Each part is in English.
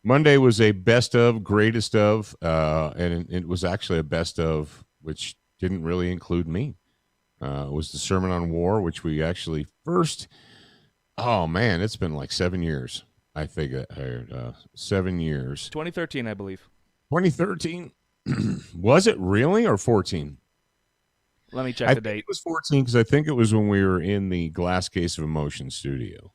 Monday was a best of, greatest of, and it was actually a best of, which didn't really include me. It was the Sermon on War, which we actually first. Oh man, it's been like 7 years. I think 7 years. 2013, I believe. 2013. Was it really or 14? Let me check I the think date. it was 14 because I think it was when we were in the Glass Case of Emotion studio.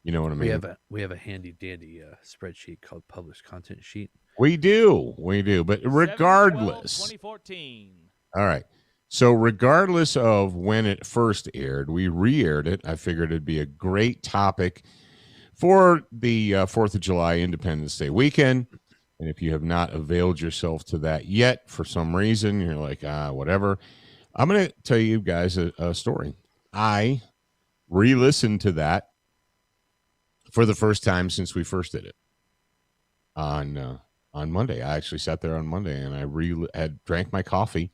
You know what I mean? We have a handy dandy spreadsheet called published content sheet. We do. But regardless, 2014. All right. So regardless of when it first aired, we re-aired it. I figured it'd be a great topic for the 4th of July Independence Day weekend. And if you have not availed yourself to that yet for some reason, you're like, whatever. I'm going to tell you guys a story. I re-listened to that for the first time since we first did it on Monday. I actually sat there on Monday and I had drank my coffee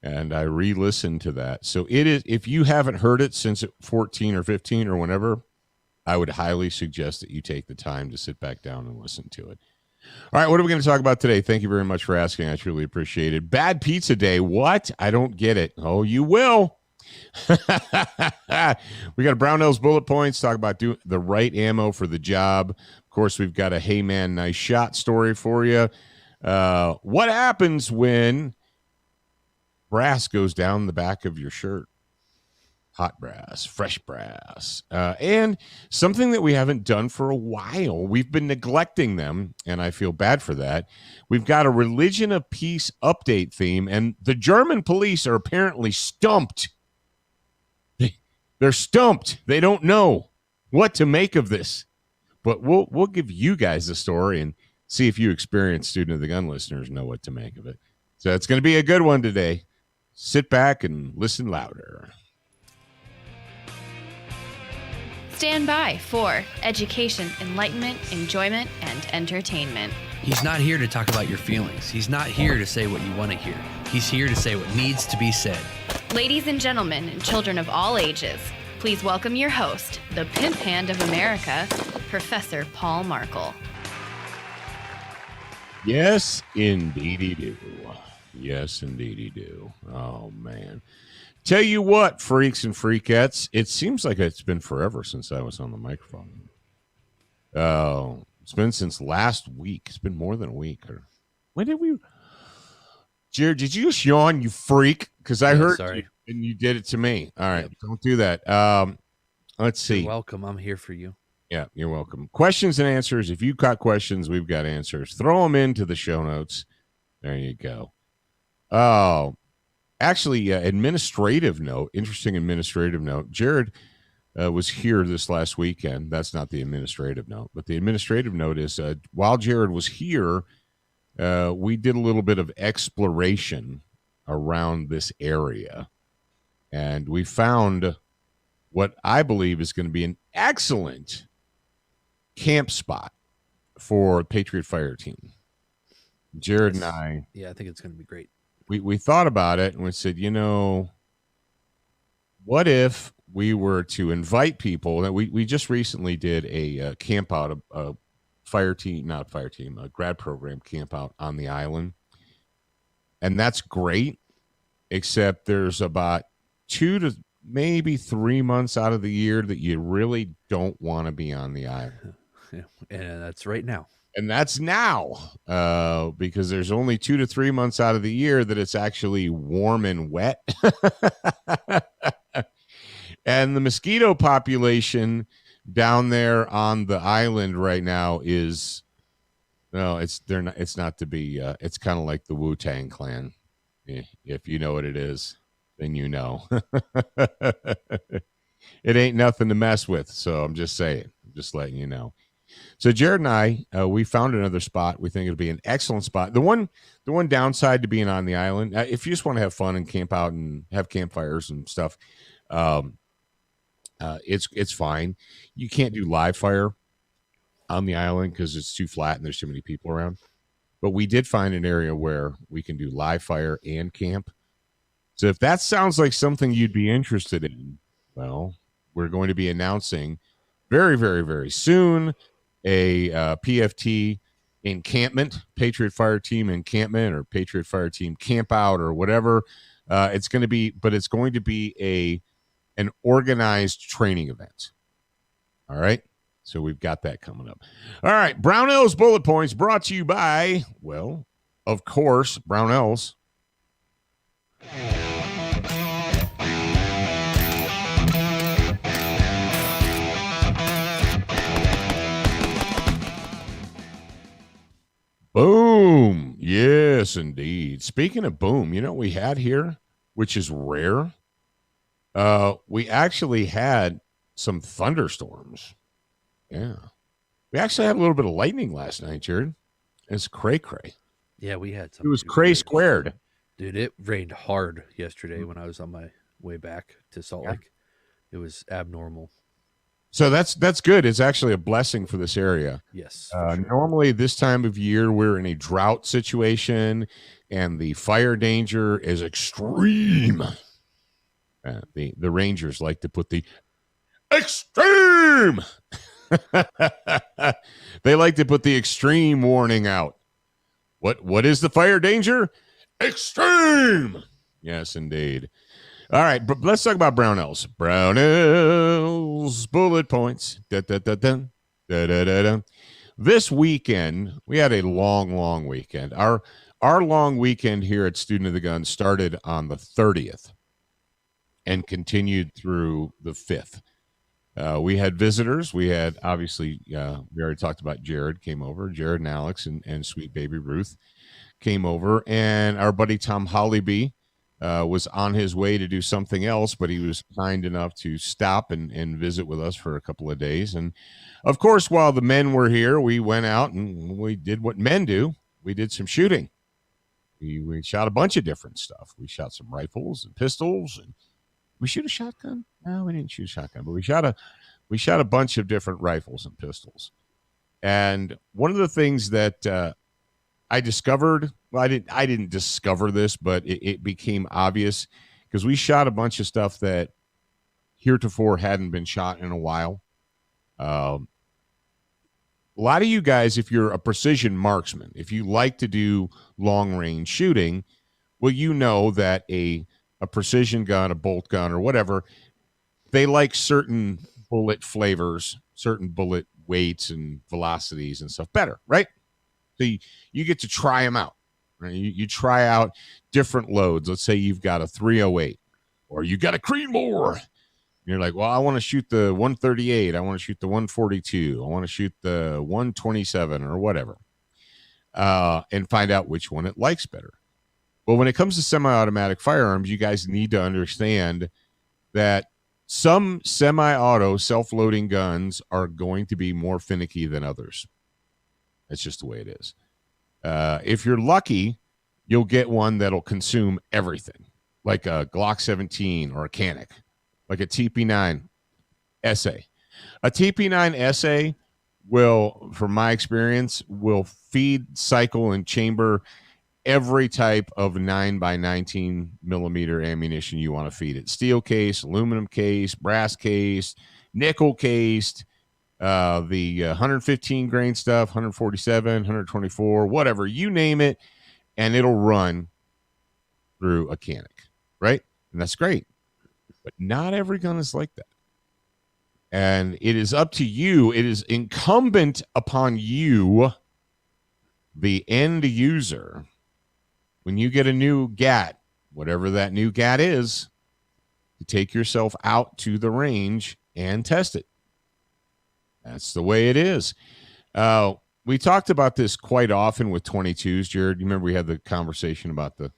and I re-listened to that. So it is, if you haven't heard it since 14 or 15 or whenever, I would highly suggest that you take the time to sit back down and listen to it. All right, what are we going to talk about today? Thank you very much for asking. I truly appreciate it. Bad pizza day. What? I don't get it. Oh, you will. We got a Brownells bullet points, talk about the right ammo for the job. Of course, we've got a hey man, nice shot story for you. What happens when brass goes down the back of your shirt? Hot brass, fresh brass, and something that we haven't done for a while. We've been neglecting them, and I feel bad for that. We've got a religion of peace update theme, and the German police are apparently stumped. They're stumped. They don't know what to make of this. But we'll give you guys the story and see if you experienced Student of the Gun listeners know what to make of it. So it's going to be a good one today. Sit back and listen louder. Stand by for education, enlightenment, enjoyment, and entertainment. He's not here to talk about your feelings. He's not here to say what you want to hear. He's here to say what needs to be said. Ladies and gentlemen, and children of all ages, please welcome your host, the pimp hand of America, Professor Paul Markle. Yes, indeedy do. Yes, indeedy do. Oh, man. Tell you what, freaks and freakettes, it seems like it's been forever since I was on the microphone. Oh, it's been since last week. It's been more than a week. When did we... Jared, did you just yawn, you freak? Because I heard sorry. You, and you did it to me. All right, Don't do that. Let's see. You're welcome. I'm here for you. Yeah, you're welcome. Questions and answers. If you've got questions, we've got answers. Throw them into the show notes. There you go. Oh, actually, administrative note, interesting administrative note. Jared was here this last weekend. That's not the administrative note, but the administrative note is while Jared was here, we did a little bit of exploration around this area, and we found what I believe is going to be an excellent camp spot for Patriot Fire Team. Jared and I. Yeah, I think it's going to be great. We thought about it and we said, what if we were to invite people? That we just recently did a camp out, a grad program camp out on the island. And that's great, except there's about 2 to maybe 3 months out of the year that you really don't want to be on the island. And that's right now. And that's now, because there's only 2 to 3 months out of the year that it's actually warm and wet. And the mosquito population down there on the island right now is, it's not to be, it's kind of like the Wu-Tang Clan. If you know what it is, then you know. It ain't nothing to mess with. So I'm just saying, I'm just letting you know. So Jared and I, we found another spot. We think it'll be an excellent spot. The one downside to being on the island, if you just want to have fun and camp out and have campfires and stuff, it's fine. You can't do live fire on the island because it's too flat and there's too many people around. But we did find an area where we can do live fire and camp. So if that sounds like something you'd be interested in, well, we're going to be announcing very, very, very soon a PFT encampment, Patriot Fire Team encampment, or Patriot Fire Team camp out, or whatever. It's going to be an organized training event. All right. So we've got that coming up. All right. Brownell's Bullet Points brought to you by, well, of course, Brownell's. Boom. Yes, indeed. Speaking of boom, you know what we had here, which is rare? We actually had some thunderstorms. Yeah. We actually had a little bit of lightning last night, Jared. It's cray-cray. Yeah, we had some. It was cray squared. Dude, it rained hard yesterday when I was on my way back to Salt Lake. It was abnormal. So that's good. It's actually a blessing for this area. Yes. Sure. Normally, this time of year, we're in a drought situation, and the fire danger is extreme. The Rangers like to put the extreme. They like to put the extreme warning out. What is the fire danger? Extreme. Yes, indeed. All right, but let's talk about Brownells. Brownells Bullet Points. This weekend, we had a long weekend. Our long weekend here at Student of the Gun started on the 30th and continued through the 5th. We had visitors. We had, obviously, we already talked about Jared came over. Jared and Alex and sweet baby Ruth came over. And our buddy Tom Hollyby was on his way to do something else, but he was kind enough to stop and visit with us for a couple of days. And, of course, while the men were here, we went out and we did what men do. We did some shooting. We shot a bunch of different stuff. We shot some rifles and pistols. And we shoot a shotgun? No, we didn't shoot a shotgun, but we shot a bunch of different rifles and pistols. And one of the things that I discovered, well, I didn't discover this, but it became obvious because we shot a bunch of stuff that heretofore hadn't been shot in a while. A lot of you guys, if you're a precision marksman, if you like to do long range shooting, well, you know that a precision gun, a bolt gun, or whatever, they like certain bullet flavors, certain bullet weights and velocities and stuff better, right? So you get to try them out. Right? You try out different loads. Let's say you've got a 308 or you got a Creedmoor. You're like, well, I want to shoot the 138. I want to shoot the 142. I want to shoot the 127 or whatever, and find out which one it likes better. Well, when it comes to semi-automatic firearms, you guys need to understand that some semi-auto self-loading guns are going to be more finicky than others. That's just the way it is. If you're lucky, you'll get one that'll consume everything, like a Glock 17 or a Canic, like a TP9 SA. A TP9 SA will, from my experience, will feed, cycle, and chamber every type of 9x19 millimeter ammunition you want to feed it. Steel case, aluminum case, brass case, nickel cased, the 115 grain stuff, 147, 124, whatever, you name it, and it'll run through a Canic, right? And that's great. But not every gun is like that. And it is up to you. It is incumbent upon you, the end user, when you get a new GAT, whatever that new GAT is, to take yourself out to the range and test it. That's the way it is. We talked about this quite often with 22s, Jared. You remember we had the conversation about the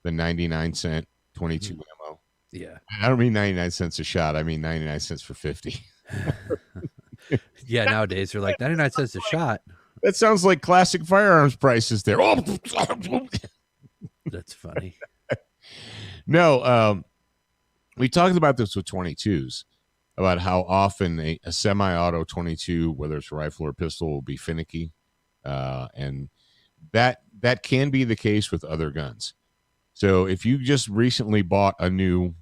99-cent 22 ammo? Yeah. I don't mean 99 cents a shot. I mean 99 cents for 50. Yeah, nowadays they're like 99 cents a shot. That sounds like classic firearms prices there. Oh, that's funny. No, we talked about this with 22s, about how often a semi-auto 22, whether it's a rifle or pistol, will be finicky. And that can be the case with other guns. So if you just recently bought a new,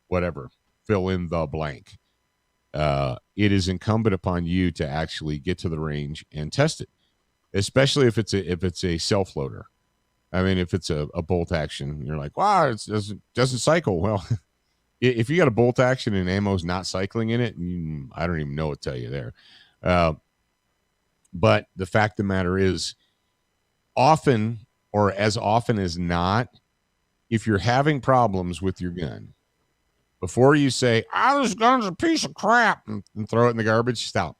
whatever, fill in the blank, it is incumbent upon you to actually get to the range and test it, especially if it's a self loader. I mean, if it's a bolt action, you're like, wow, it doesn't cycle. Well, if you got a bolt action and ammo's not cycling in it, I don't even know what to tell you there. But the fact of the matter is, often or as often as not, if you're having problems with your gun, before you say, this gun's a piece of crap and throw it in the garbage, stop.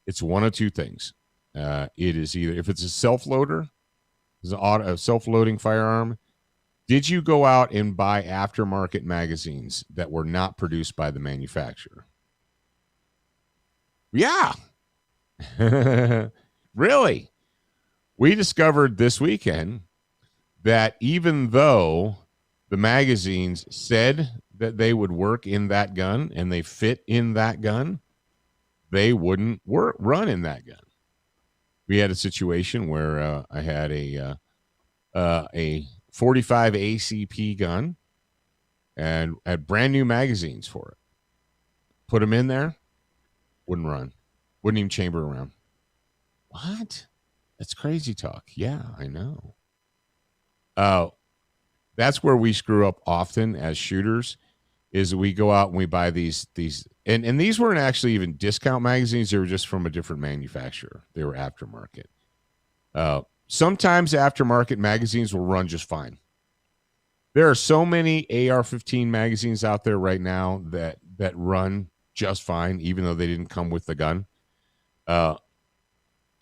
It's one of two things. It is either, if it's a self-loader, it's a self-loading firearm, did you go out and buy aftermarket magazines that were not produced by the manufacturer? Yeah. Really? We discovered this weekend that even though the magazines said that they would work in that gun and they fit in that gun, they wouldn't run in that gun. We had a situation where I had a 45 ACP gun and had brand new magazines for it. Put them in there, wouldn't run, wouldn't even chamber around. What? That's crazy talk. Yeah, I know. That's where we screw up often as shooters, is we go out and we buy these and these weren't actually even discount magazines. They were just from a different manufacturer. They were aftermarket. Sometimes aftermarket magazines will run just fine. There are so many AR-15 magazines out there right now that run just fine, even though they didn't come with the gun.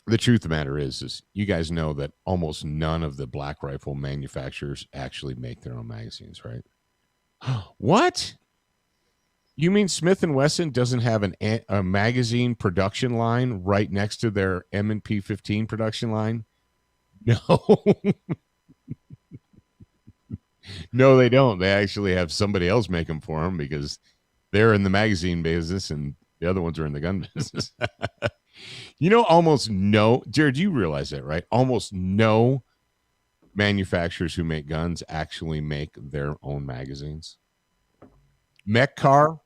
The truth of the matter is you guys know that almost none of the black rifle manufacturers actually make their own magazines, right? What? You mean Smith & Wesson doesn't have a magazine production line right next to their M&P 15 production line? No. No, they don't. They actually have somebody else make them for them because they're in the magazine business and the other ones are in the gun business. Almost no, Jared, you realize that, right? Almost no manufacturers who make guns actually make their own magazines. Mechcar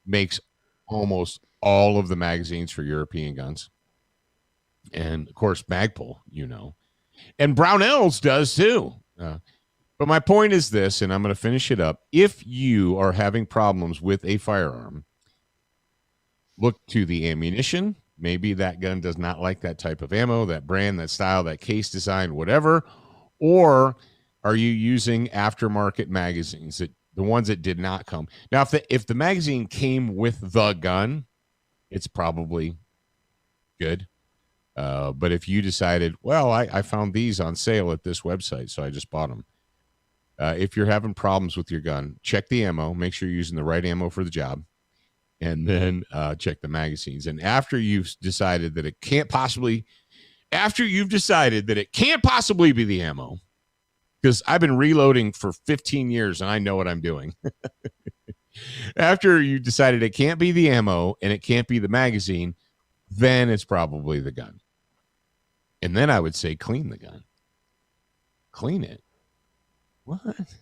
makes almost all of the magazines for European guns. And, of course, Magpul, And Brownells does, too. But my point is this, and I'm going to finish it up. If you are having problems with a firearm, look to the ammunition. Maybe that gun does not like that type of ammo, that brand, that style, that case design, whatever. Or are you using aftermarket magazines, the ones that did not come? Now, if the magazine came with the gun, it's probably good. But if you decided, well, I found these on sale at this website, so I just bought them. If you're having problems with your gun, check the ammo. Make sure you're using the right ammo for the job. And then check the magazines. And after you've decided that it can't possibly be the ammo, because I've been reloading for 15 years and I know what I'm doing. After you decided it can't be the ammo and it can't be the magazine, then it's probably the gun. And then I would say clean the gun. Clean it. What?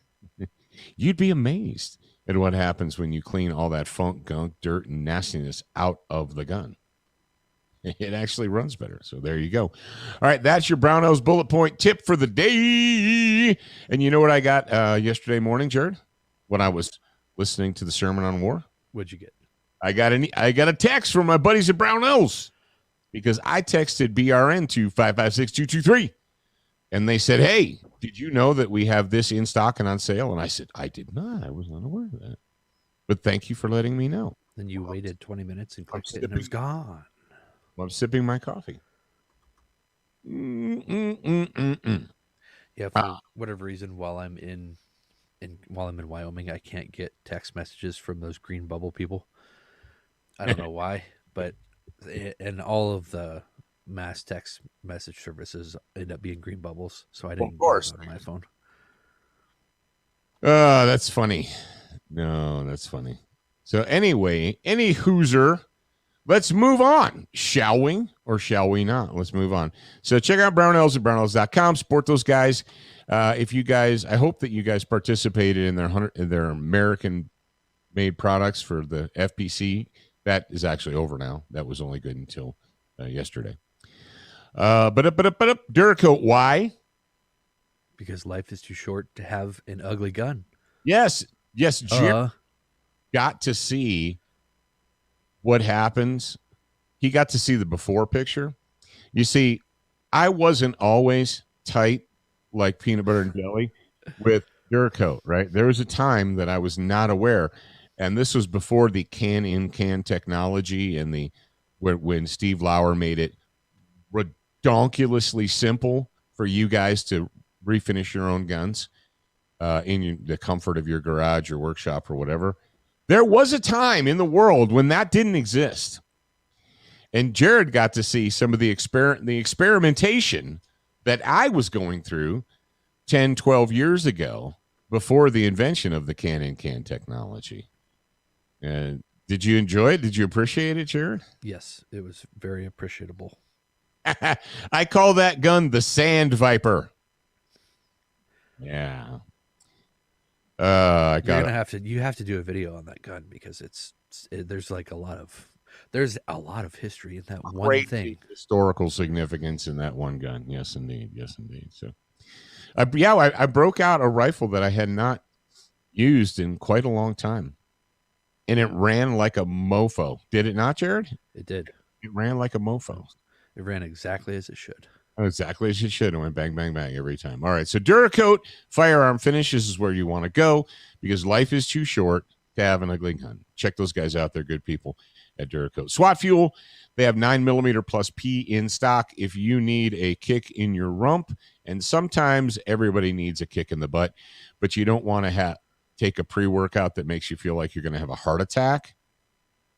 You'd be amazed at what happens when you clean all that funk, gunk, dirt, and nastiness out of the gun. It actually runs better. So there you go. All right, that's your Brownells bullet point tip for the day. And you know what I got yesterday morning, Jared, when I was listening to the Sermon on War? What'd you get? I got a text from my buddies at Brownells because I texted BRN to 556-223. And they said, hey, did you know that we have this in stock and on sale? And I said, I did not. I was unaware of that. But thank you for letting me know. Then you waited 20 minutes and clicked it and it was gone. I'm sipping my coffee. Yeah, for whatever reason, while I'm in Wyoming, I can't get text messages from those green bubble people. I don't know why, but and all of the mass text message services end up being green bubbles, so I didn't get it on my phone. That's funny. No, that's funny. So anyway, any hooser, let's move on, shall we? Or shall we not? Let's move on. So check out Brownells at brownells.com. Support those guys. If you guys, I hope that you guys participated in their American-made products for the FPC That is actually over now. That was only good until yesterday. But Duracoat, why? Because life is too short to have an ugly gun. Yes, Jared got to see what happens. He got to see the before picture. You see, I wasn't always tight like peanut butter and jelly with Duracoat, right? There was a time that I was not aware, and this was before the can-in-can technology and when Steve Lauer made it redonkulously simple for you guys to refinish your own guns in the comfort of your garage or workshop or whatever. There was a time in the world when that didn't exist. And Jared got to see some of the experimentation that I was going through 10, 12 years ago before the invention of the can-in-can technology. And did you enjoy it? Did you appreciate it, Jared? Yes, it was very appreciable. I call that gun the Sand Viper. Yeah. You have to do a video on that gun because there's a lot of history in that one thing. Historical significance in that one gun. Yes, indeed. So, I broke out a rifle that I had not used in quite a long time, and it ran like a mofo. Did it not, Jared? It did. It ran like a mofo. It ran exactly as it should. Exactly as it should. It went bang, bang, bang every time. All right. So Duracoat firearm finishes is where you want to go because life is too short to have an ugly gun. Check those guys out. They're good people at Duracoat. SWAT Fuel, they have 9mm plus P in stock if you need a kick in your rump. And sometimes everybody needs a kick in the butt, but you don't want to take a pre-workout that makes you feel like you're going to have a heart attack.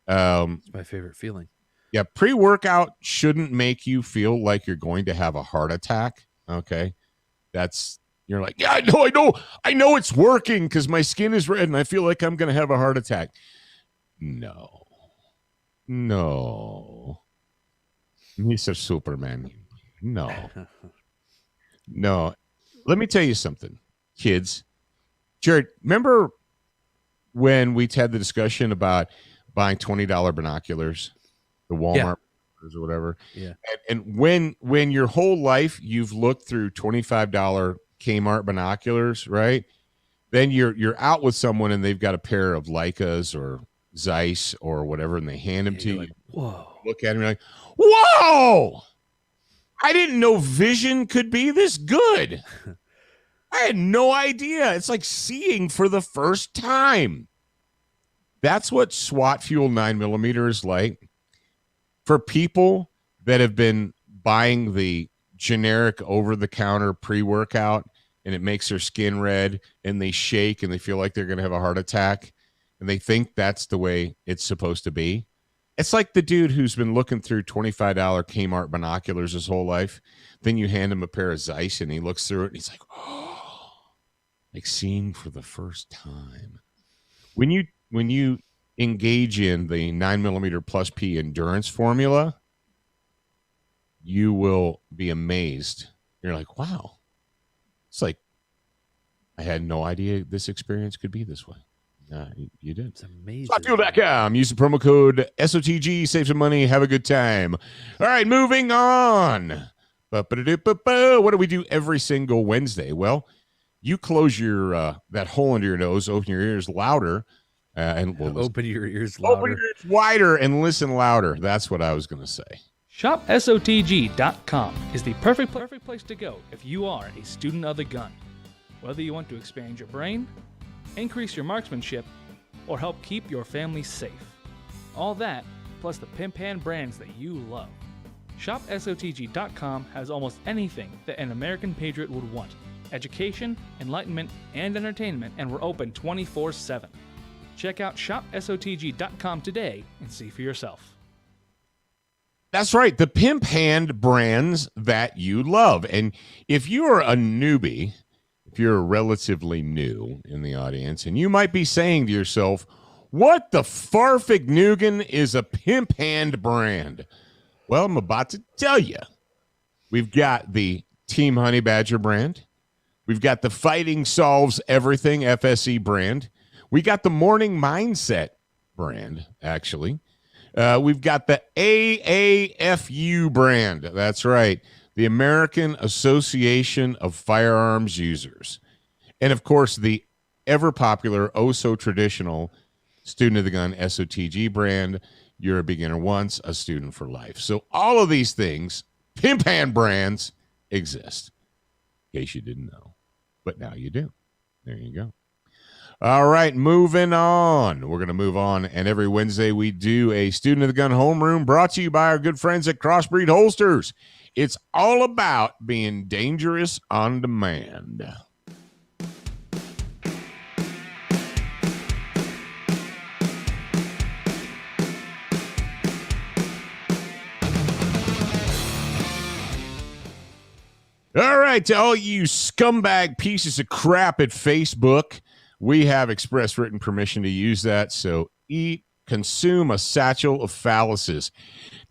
It's my favorite feeling. Yeah, pre-workout shouldn't make you feel like you're going to have a heart attack. Okay, you're like, yeah, I know it's working because my skin is red and I feel like I'm going to have a heart attack. No, Mr. Superman, no. Let me tell you something, kids. Jared, remember when we had the discussion about buying $20 binoculars? The Walmart or whatever. Yeah. And when your whole life you've looked through $25 Kmart binoculars, right? Then you're out with someone and they've got a pair of Leicas or Zeiss or whatever, and they hand them to you. Like, whoa. Look at them, you're like, whoa! I didn't know vision could be this good. I had no idea. It's like seeing for the first time. That's what SWAT Fuel 9mm is like. For people that have been buying the generic over-the-counter pre-workout and it makes their skin red and they shake and they feel like they're going to have a heart attack and they think that's the way it's supposed to be. It's like the dude who's been looking through $25 Kmart binoculars his whole life. Then you hand him a pair of Zeiss and he looks through it and he's like, oh, like seeing for the first time. When you engage in the 9mm plus P endurance formula, you will be amazed. You're like, wow. It's like, I had no idea this experience could be this way. You did. It's amazing. SWATfuel.com. Use the promo code SOTG. Save some money. Have a good time. All right, moving on. What do we do every single Wednesday? Well, you close your that hole under your nose, open your ears louder, and we'll open your ears louder. Open your ears wider and listen louder. That's what I was going to say. ShopSOTG.com is the perfect place to go if you are a student of the gun. Whether you want to expand your brain, increase your marksmanship, or help keep your family safe. All that, plus the pimp hand brands that you love. ShopSOTG.com has almost anything that an American patriot would want. Education, enlightenment, and entertainment, and we're open 24/7. Check out ShopSOTG.com today and see for yourself. That's right, the pimp hand brands that you love. And if you're a newbie, if you're relatively new in the audience, and you might be saying to yourself, what the farfignugan is a pimp hand brand? Well, I'm about to tell you. We've got the Team Honey Badger brand. We've got the Fighting Solves Everything FSE brand. We got the Morning Mindset brand, actually. We've got the AAFU brand. That's right. The American Association of Firearms Users. And of course, the ever popular, oh so traditional Student of the Gun SOTG brand. You're a beginner once, a student for life. So all of these things, pimp hand brands, exist. In case you didn't know. But now you do. There you go. All right, moving on. We're going to move on. And every Wednesday, we do a Student of the Gun homeroom brought to you by our good friends at Crossbreed Holsters. It's all about being dangerous on demand. All right, to all you scumbag pieces of crap at Facebook, we have express written permission to use that. So consume a satchel of phalluses.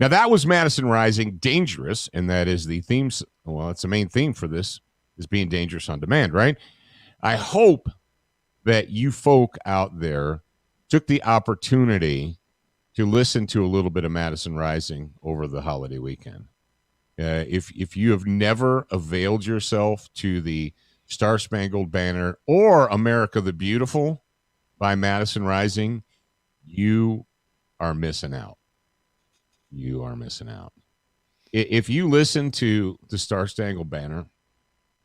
Now, that was Madison Rising, Dangerous, and that is the theme. Well, it's the main theme for this, is being dangerous on demand, right? I hope that you folk out there took the opportunity to listen to a little bit of Madison Rising over the holiday weekend. If you have never availed yourself to the Star Spangled Banner or America the Beautiful by Madison Rising, you are missing out. You are missing out. If you listen to the Star Spangled Banner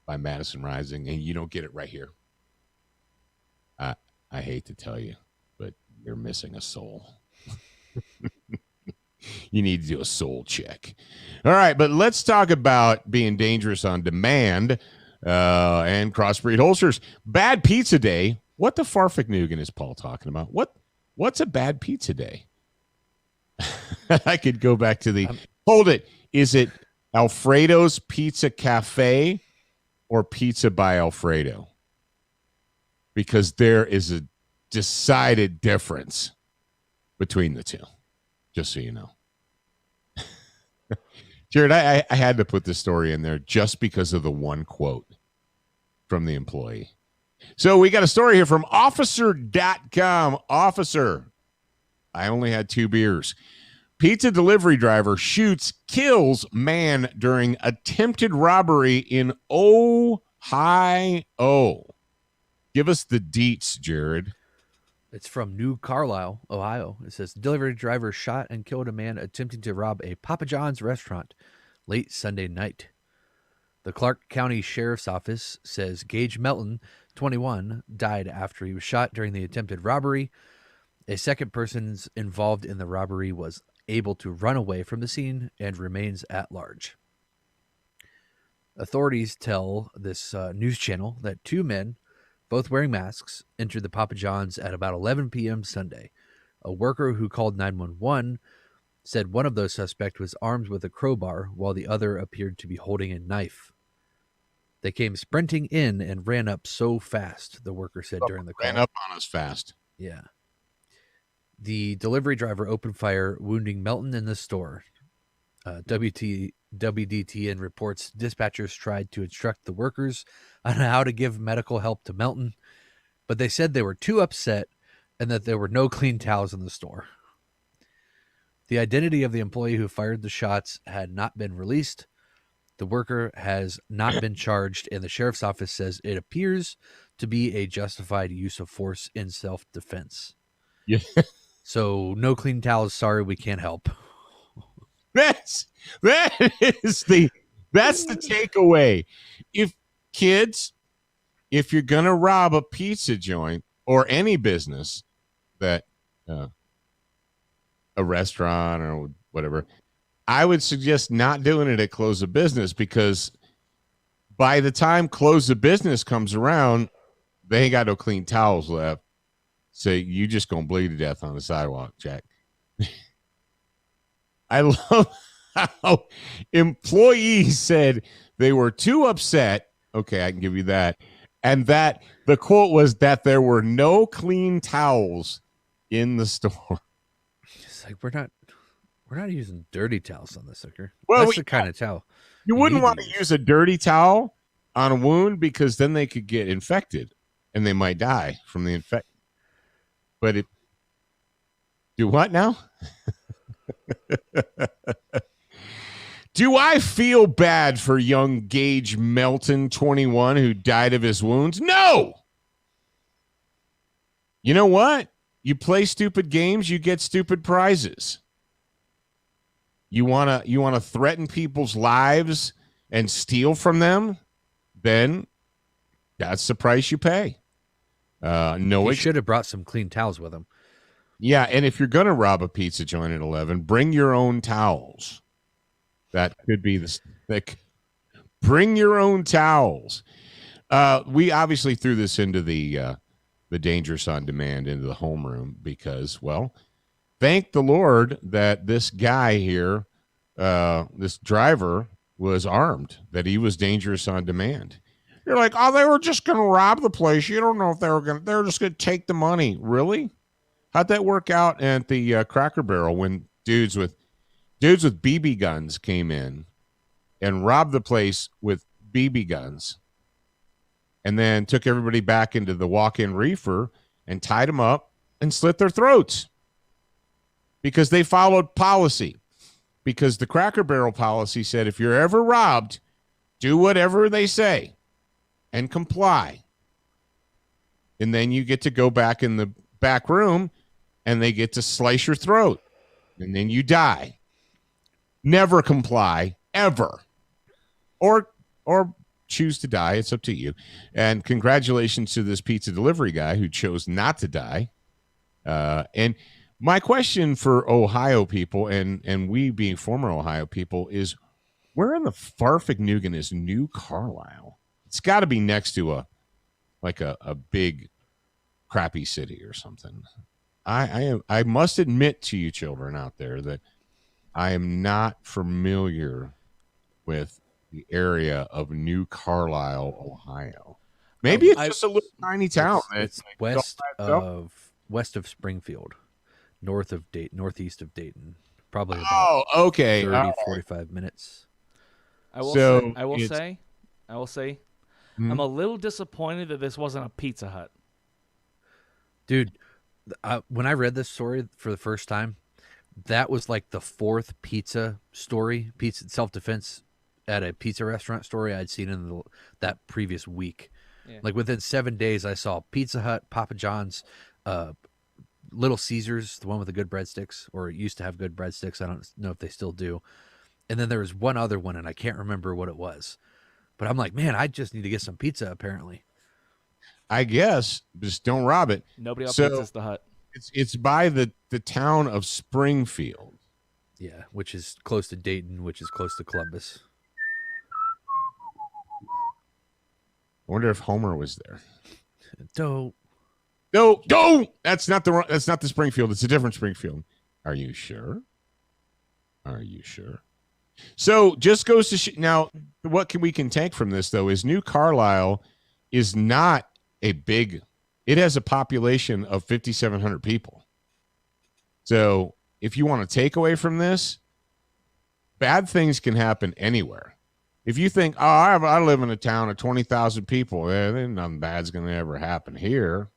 by Madison Rising and you don't get it right here, I hate to tell you, but you're missing a soul. You need to do a soul check. All right, but let's talk about being dangerous on demand and Crossbreed Holsters. Bad pizza day. What the farfignugan is Paul talking about? What's a bad pizza day? I could go back to the hold it. Is it Alfredo's Pizza Cafe or Pizza by Alfredo? Because there is a decided difference between the two. Just so you know. Jared, I had to put this story in there just because of the one quote from the employee. So we got a story here from officer.com. Officer, I only had 2 beers. Pizza delivery driver shoots, kills man during attempted robbery in Ohio. Give us the deets, Jared. It's from New Carlisle, Ohio. It says delivery driver shot and killed a man attempting to rob a Papa John's restaurant late Sunday night. The Clark County Sheriff's Office says Gage Melton, 21, died after he was shot during the attempted robbery. A second person involved in the robbery was able to run away from the scene and remains at large. Authorities tell this news channel that 2 men, both wearing masks, entered the Papa John's at about 11 p.m. Sunday. A worker who called 911 said one of those suspects was armed with a crowbar while the other appeared to be holding a knife. They came sprinting in and ran up so fast, the worker said during the call. Ran up on us fast. Yeah. The delivery driver opened fire, wounding Melton in the store. WDTN reports dispatchers tried to instruct the workers on how to give medical help to Melton, but they said they were too upset and that there were no clean towels in the store. The identity of the employee who fired the shots had not been released. The worker has not been charged, and the sheriff's office says it appears to be a justified use of force in self-defense. Yeah. So no clean towels. Sorry, we can't help. That's the takeaway. If you're gonna rob a pizza joint or any business that a restaurant or whatever, I would suggest not doing it at close of business, because by the time close of business comes around, they ain't got no clean towels left. So you just gonna bleed to death on the sidewalk, Jack. I love how employees said they were too upset. Okay, I can give you that. And that the quote was that there were no clean towels in the store. It's like we're not using dirty towels on this sucker. Well, that's the kind of towel you wouldn't want to use a dirty towel on a wound, because then they could get infected and they might die from the infection. But do what now? Do I feel bad for young Gage Melton, 21, who died of his wounds? No. You know what? You play stupid games, you get stupid prizes. You wanna threaten people's lives and steal from them? Then that's the price you pay. No, He should have brought some clean towels with him. yeah, and if you're gonna rob a pizza joint at 11, bring your own towels. That could be bring your own towels. We obviously threw this into the Dangerous on Demand into the homeroom because, well, thank the Lord that this guy here, this driver, was armed, that he was dangerous on demand. You're like, oh, they were just going to rob the place. You don't know if they were just going to take the money. Really? How'd that work out at the Cracker Barrel when dudes with BB guns came in and robbed the place with BB guns and then took everybody back into the walk-in reefer and tied them up and slit their throats because they followed policy. Because the Cracker Barrel policy said if you're ever robbed, do whatever they say and comply. And then you get to go back in the back room and they get to slice your throat. And then you die. Never comply, ever. Or choose to die. It's up to you. And congratulations to this pizza delivery guy who chose not to die. And my question for Ohio people, and we being former Ohio people, is where in the Farfignugan is New Carlisle? It's got to be next to a big crappy city or something. I must admit to you children out there that I am not familiar with the area of New Carlisle, Ohio. Maybe it's just a little tiny town. It's west of Springfield, northeast of Dayton. Probably about okay. 30, 45 minutes. I will say, Hmm? I'm a little disappointed that this wasn't a Pizza Hut. Dude, when I read this story for the first time, that was like the fourth pizza self-defense at a pizza restaurant story I'd seen in that previous week. Yeah. Like within 7 days, I saw Pizza Hut, Papa John's, Little Caesars, the one with the good breadsticks, or it used to have good breadsticks. I don't know if they still do. And then there was one other one, and I can't remember what it was. But I'm like, man, I just need to get some pizza, apparently. I guess, just don't rob it. Nobody else So- pizzas the Hut. It's by the town of Springfield. Yeah, which is close to Dayton, which is close to Columbus. I wonder if Homer was there. Dope. No, that's not the Springfield. It's a different Springfield. Are you sure? So just goes to now. What we can take from this though is New Carlisle is not a big. It has a population of 5,700 people. So if you want to take away from this, bad things can happen anywhere. If you think, oh, I live in a town of 20,000 people, then nothing bad's going to ever happen here.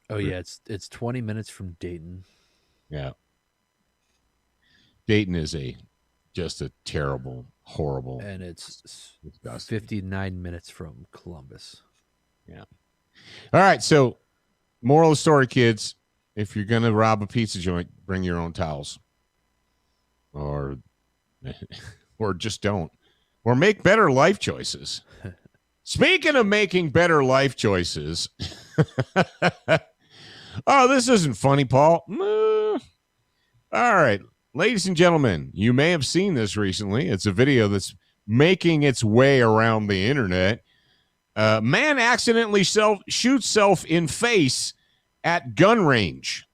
Oh yeah, it's 20 minutes from Dayton. Yeah. Dayton is just a terrible, horrible, And it's disgusting. 59 minutes from Columbus. Yeah. All right. So, moral of the story, kids: if you're gonna rob a pizza joint, bring your own towels, or just don't, or make better life choices. Speaking of making better life choices, oh, this isn't funny, Paul. All right, ladies and gentlemen, you may have seen this recently. It's a video that's making its way around the internet. Man accidentally shoots self in face at gun range.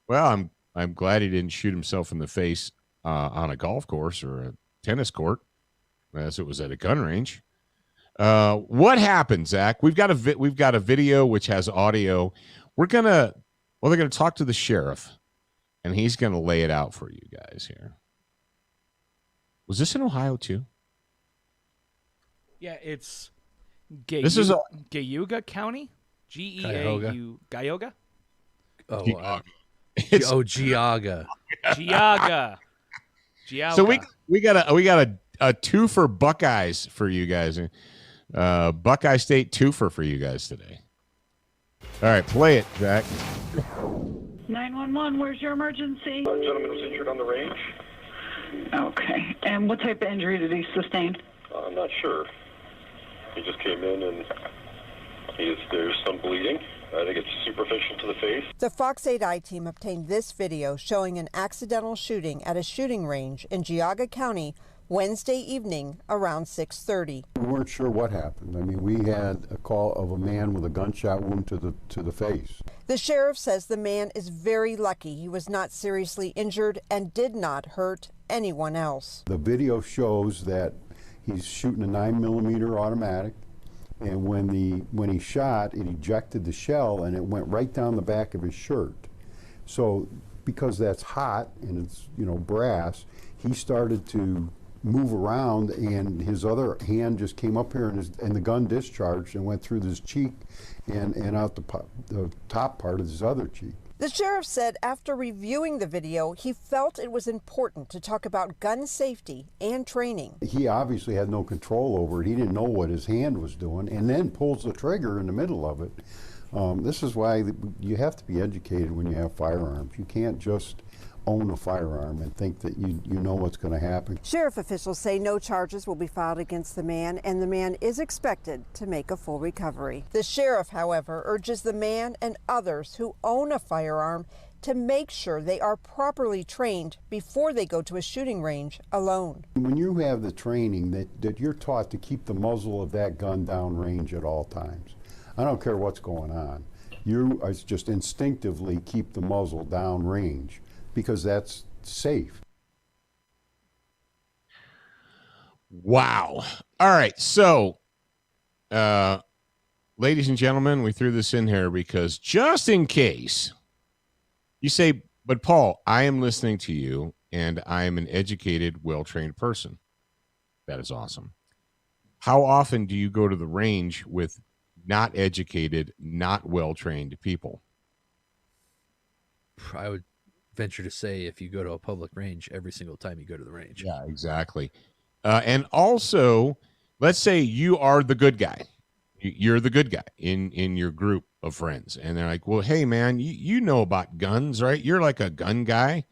Well, I'm glad he didn't shoot himself in the face on a golf course or a tennis court, as it was at a gun range. What happened, Zach? We've got a video which has audio. They're gonna talk to the sheriff, and he's gonna lay it out for you guys here. Was this in Ohio too? Yeah, it's This is Geauga County. Cuyahoga. Geauga. Oh, It's, Giaga. Giaga. so Giaga. we got a twofer Buckeyes for you guys. Buckeye State twofer for you guys today. All right, play it, Jack. 911, where's your emergency? A gentleman was injured on the range. Okay. And what type of injury did he sustain? I'm not sure. He just came in and there's some bleeding. I think it's superficial to the face. The Fox 8i team obtained this video showing an accidental shooting at a shooting range in Geauga County Wednesday evening around 6:30. We weren't sure what happened. I mean, we had a call of a man with a gunshot wound to the face. The sheriff says the man is very lucky he was not seriously injured and did not hurt anyone else. The video shows that he's shooting a 9mm automatic, and when he shot, it ejected the shell and it went right down the back of his shirt. So because that's hot and it's brass, he started to move around, and his other hand just came up here, and the gun discharged and went through his cheek and out the top part of his other cheek. The sheriff said after reviewing the video, he felt it was important to talk about gun safety and training. He obviously had no control over it. He didn't know what his hand was doing, and then pulls the trigger in the middle of it. This is why you have to be educated when you have firearms. You can't just own a firearm and think that you know what's going to happen. Sheriff officials say no charges will be filed against the man, and the man is expected to make a full recovery. The sheriff, however, urges the man and others who own a firearm to make sure they are properly trained before they go to a shooting range alone. When you have the training that you're taught to keep the muzzle of that gun downrange at all times, I don't care what's going on, you just instinctively keep the muzzle downrange, because that's safe. Wow. All right. So, ladies and gentlemen, we threw this in here because just in case you say, but Paul, I am listening to you and I am an educated, well-trained person. That is awesome. How often do you go to the range with not educated, not well-trained people? I would venture to say if you go to a public range every single time you go to the range. Yeah, exactly. And also, let's say you are the good guy. You're the good guy in your group of friends. And they're like, well, hey, man, you know about guns, right? You're like a gun guy.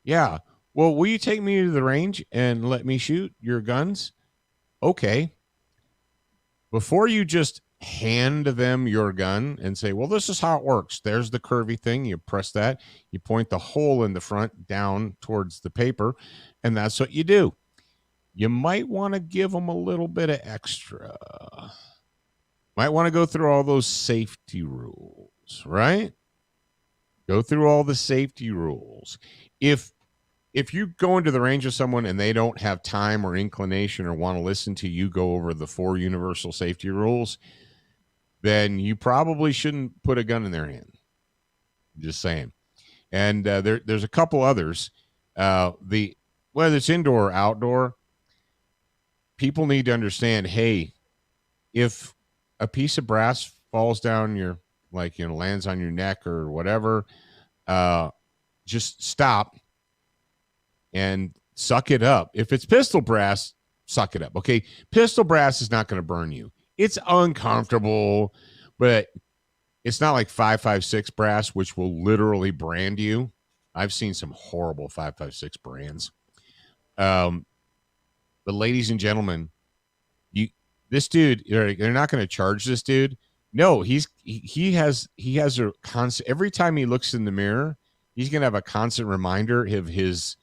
Yeah. Well, will you take me to the range and let me shoot your guns? Okay. Before you just hand them your gun and say, well, this is how it works. There's the curvy thing. You press that. You point the hole in the front down towards the paper, and that's what you do. You might want to give them a little bit of extra. Might want to go through all those safety rules, right? Go through all the safety rules. If you go into the range of someone and they don't have time or inclination or want to listen to you go over the 4 universal safety rules, then you probably shouldn't put a gun in their hand. Just saying. And there's a couple others. Whether it's indoor or outdoor, people need to understand, hey, if a piece of brass falls down lands on your neck or whatever, just stop and suck it up. If it's pistol brass, suck it up. Okay, pistol brass is not going to burn you. It's uncomfortable, but it's not like 5.56 brass, which will literally brand you. I've seen some horrible 5.56 brands. But ladies and gentlemen, this dude, they're not going to charge this dude. No, he has a constant. Every time he looks in the mirror, he's going to have a constant reminder of his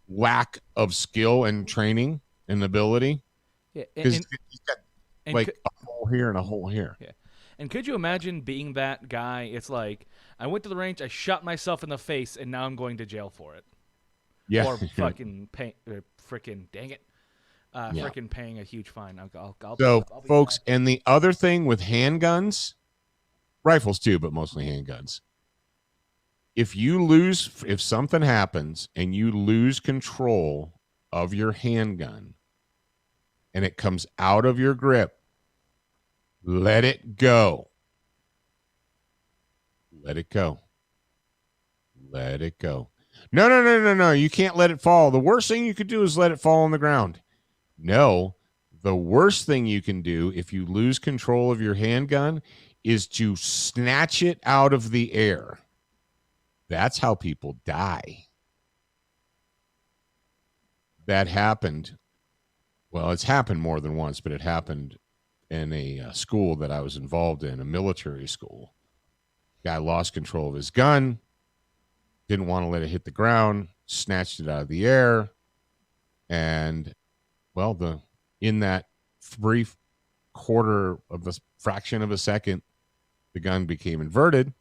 lack of skill and training and ability. Yeah, because he's got a hole here and a hole here. Yeah. And could you imagine being that guy? It's like, I went to the range, I shot myself in the face, and now I'm going to jail for it. Yeah. Or fucking dang it. Freaking paying a huge fine. I'll folks, back. And the other thing with handguns, rifles too, but mostly handguns. If something happens and you lose control of your handgun and it comes out of your grip, let it go. Let it go. let it go. No, no, no, no, no. You can't let it fall. The worst thing you could do is let it fall on the ground. No, the worst thing you can do if you lose control of your handgun is to snatch it out of the air. That's how people die. That happened. Well, it's happened more than once, but it happened in a school that I was involved in, a military school. Guy lost control of his gun, didn't want to let it hit the ground, snatched it out of the air, and, well, in that brief quarter of a fraction of a second, the gun became inverted.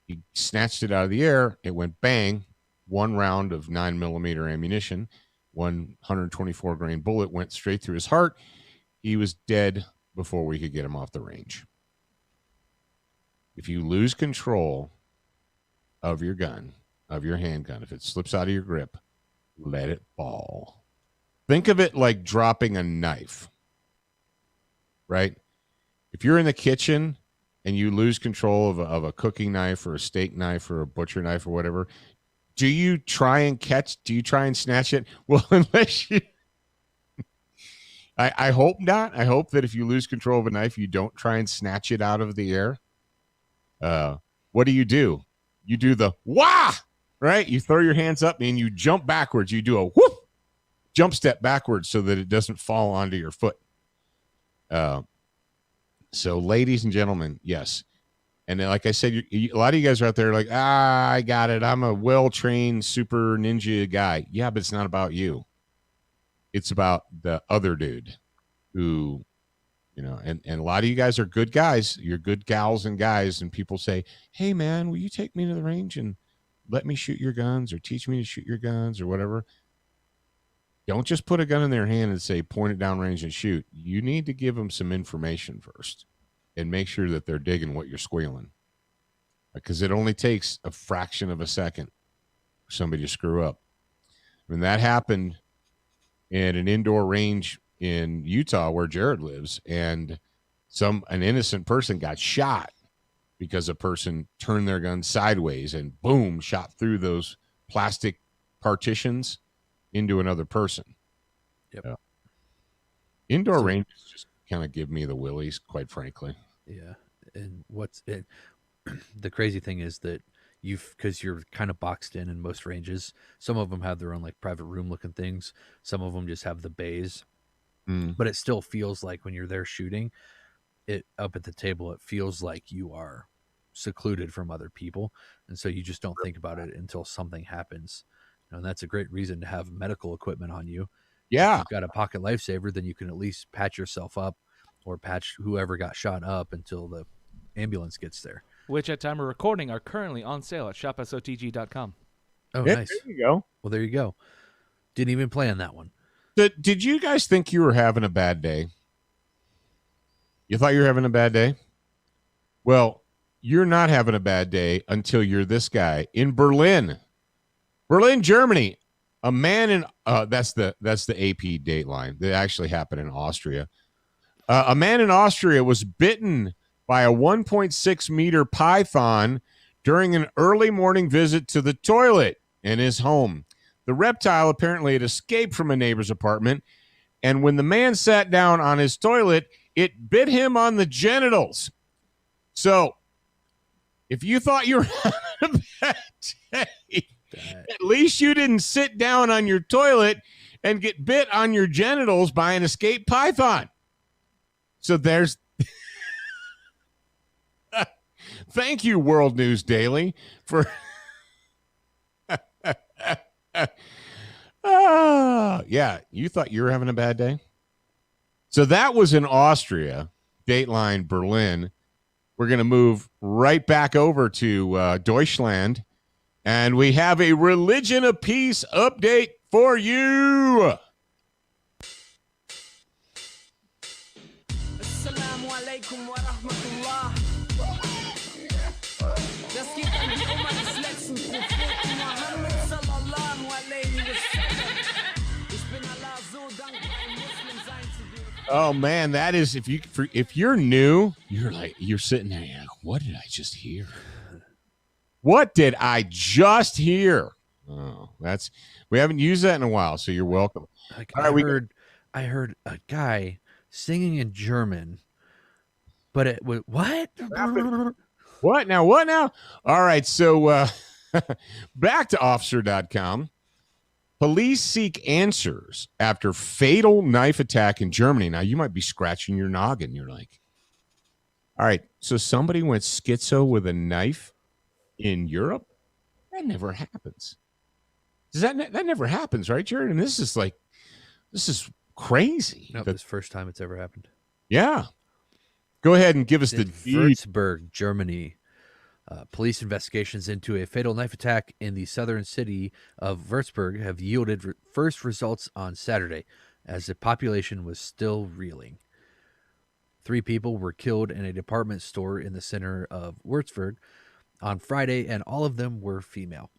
He snatched it out of the air. It went bang. One round of 9mm ammunition, 124 grain bullet went straight through his heart. He was dead before we could get him off the range. If you lose control of your gun, of your handgun, if it slips out of your grip, let it fall. Think of it like dropping a knife, right? If you're in the kitchen and you lose control of a cooking knife or a steak knife or a butcher knife or whatever, do you try and snatch it? Well, unless you, I hope not. I hope that if you lose control of a knife, you don't try and snatch it out of the air. What do? You do the wah, right? You throw your hands up and you jump backwards. You do a whoop, jump step backwards so that it doesn't fall onto your foot. So, ladies and gentlemen, yes. And like I said, a lot of you guys are out there like, I got it. I'm a well-trained super ninja guy. Yeah, but it's not about you. It's about the other dude who, and a lot of you guys are good guys. You're good gals and guys. And people say, hey, man, will you take me to the range and let me shoot your guns or teach me to shoot your guns or whatever? Don't just put a gun in their hand and say, point it down range and shoot. You need to give them some information first and make sure that they're digging what you're squealing. Because it only takes a fraction of a second for somebody to screw up. I mean, that happened at an indoor range in Utah where Jared lives, and an innocent person got shot because a person turned their gun sideways and boom, shot through those plastic partitions into another person. Yep. Indoor ranges just kind of give me the willies, quite frankly. Yeah. And the crazy thing is that because you're kind of boxed in most ranges, some of them have their own like private room looking things. Some of them just have the bays, but it still feels like when you're there shooting it up at the table, it feels like you are secluded from other people. And so you just don't think about it until something happens. And that's a great reason to have medical equipment on you. Yeah. If you've got a pocket lifesaver, then you can at least patch yourself up or patch whoever got shot up until the ambulance gets there. Which at time of recording are currently on sale at shopsotg.com. Oh, yeah, nice. There you go. Well, there you go. Didn't even plan that one. Did you guys think you were having a bad day? You thought you were having a bad day? Well, you're not having a bad day until you're this guy in Berlin, Germany. A man in that's the AP Dateline that actually happened in Austria. A man in Austria was bitten by a 1.6 meter python during an early morning visit to the toilet in his home. The reptile apparently had escaped from a neighbor's apartment, and when the man sat down on his toilet, it bit him on the genitals. So, if you thought you were having a bad day, at least you didn't sit down on your toilet and get bit on your genitals by an escaped python. So there's... Thank you, World News Daily, for... yeah, you thought you were having a bad day? So that was in Austria, Dateline Berlin. We're going to move right back over to Deutschland, and we have a Religion of Peace update for you. Assalamu alaikum wa rahmatullah. Das geht an die Oma des letzten Propheten Mohammed sallallahu alaihi wasallam. Ich bin Allah so dankbar, ein Muslim sein zu dürfen. Oh man, that is if you're new, you're sitting there, you're like, what did I just hear? What did I just hear? Oh, we haven't used that in a while, so you're welcome. Like, All right, I heard a guy singing in German, but it was what? What now? What now? All right, so back to officer.com. Police seek answers after fatal knife attack in Germany. Now, you might be scratching your noggin. You're like, all right, so somebody went schizo with a knife in Europe? That never happens. That never happens, right, Jared? And this is crazy. No, this first time it's ever happened. Yeah. Go ahead and give us In Würzburg, Germany. Police investigations into a fatal knife attack in the southern city of Würzburg have yielded first results on Saturday, as the population was still reeling. 3 people were killed in a department store in the center of Würzburg on Friday, and all of them were female,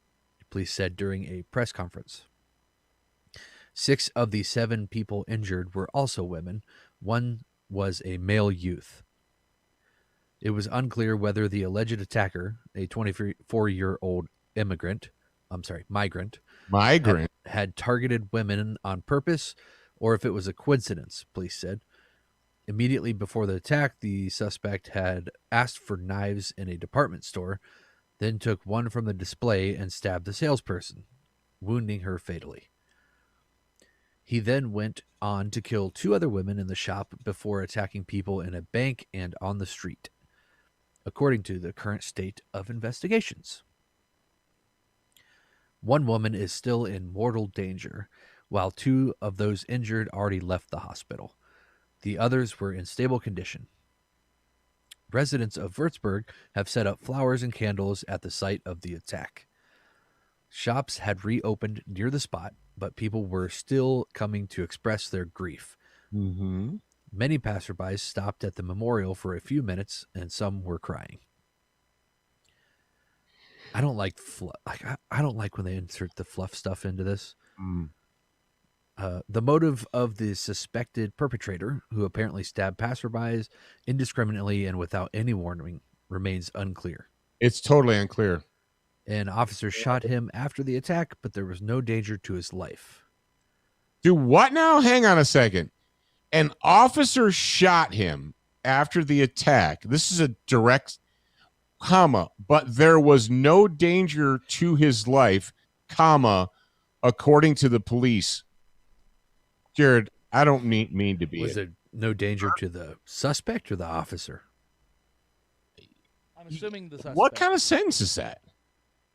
police said during a press conference. 6 of the 7 people injured were also women. One was a male youth. It was unclear whether the alleged attacker, a 24-year-old migrant, had targeted women on purpose or if it was a coincidence, police said. Immediately before the attack, the suspect had asked for knives in a department store, then took one from the display and stabbed the salesperson, wounding her fatally. He then went on to kill 2 other women in the shop before attacking people in a bank and on the street, according to the current state of investigations. 1 woman is still in mortal danger, while 2 of those injured already left the hospital. The others were in stable condition. Residents of Würzburg have set up flowers and candles at the site of the attack. Shops had reopened near the spot, but people were still coming to express their grief. Mm-hmm. Many passerbys stopped at the memorial for a few minutes, and some were crying. I don't like I don't like when they insert the fluff stuff into this. Mm. The motive of the suspected perpetrator, who apparently stabbed passerbys indiscriminately and without any warning, remains unclear. It's totally unclear. An officer shot him after the attack, but there was no danger to his life. Do what now? Hang on a second. An officer shot him after the attack. This is a direct comma, but there was no danger to his life, comma, according to the police. Jared, I don't mean to be. Was there no danger to the suspect or the officer? I'm assuming the suspect. What kind of sentence is that?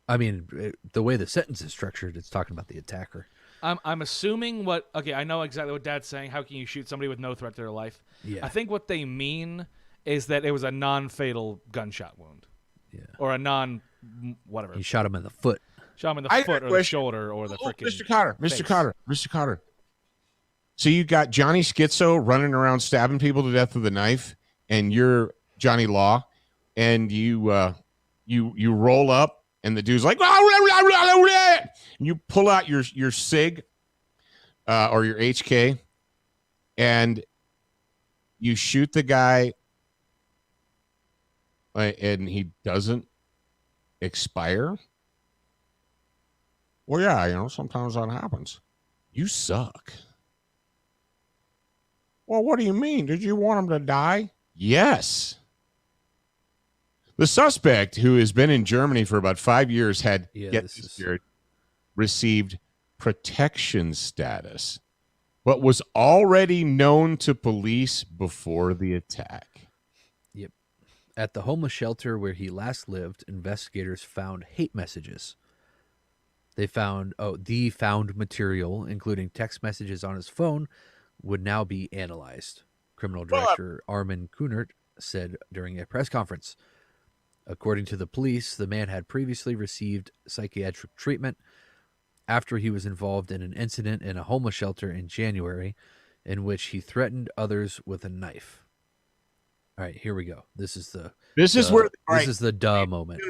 I mean, the way the sentence is structured, it's talking about the attacker. I'm assuming what. Okay, I know exactly what Dad's saying. How can you shoot somebody with no threat to their life? Yeah. I think what they mean is that it was a non-fatal gunshot wound. Yeah. Or a whatever. He shot him in the foot. Shot him in the foot or the shoulder or the freaking. Mr. Cotter. So you got Johnny Schizo running around stabbing people to death with a knife, and you're Johnny Law, and you roll up. And the dude's like, and you pull out your SIG or your HK, and you shoot the guy, and he doesn't expire. Well, yeah, sometimes that happens. You suck. Well, what do you mean? Did you want him to die? Yes. The suspect, who has been in Germany for about 5 years, had received protection status, but was already known to police before the attack. Yep. At the homeless shelter where he last lived, investigators found hate messages. They found the found material, including text messages on his phone, would now be analyzed. Criminal Director Armin Kunert said during a press conference. According to the police, the man had previously received psychiatric treatment after he was involved in an incident in a homeless shelter in January in which he threatened others with a knife. All right, here we go. This is the duh moment.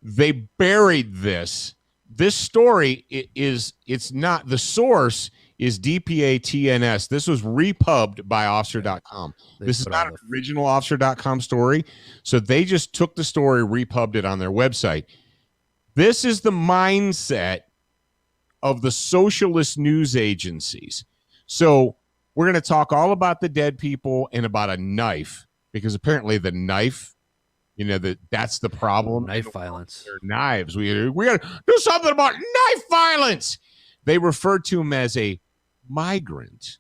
They buried this. This story it's not, the source is DPA-TNS. This was repubbed by officer.com. This is not an original officer.com story. So they just took the story, repubbed it on their website. This is the mindset of the socialist news agencies. So we're going to talk all about the dead people and about a knife, because apparently the knife, that's the problem. Knife violence. They're knives. We got to do something about knife violence. They refer to him as a migrant.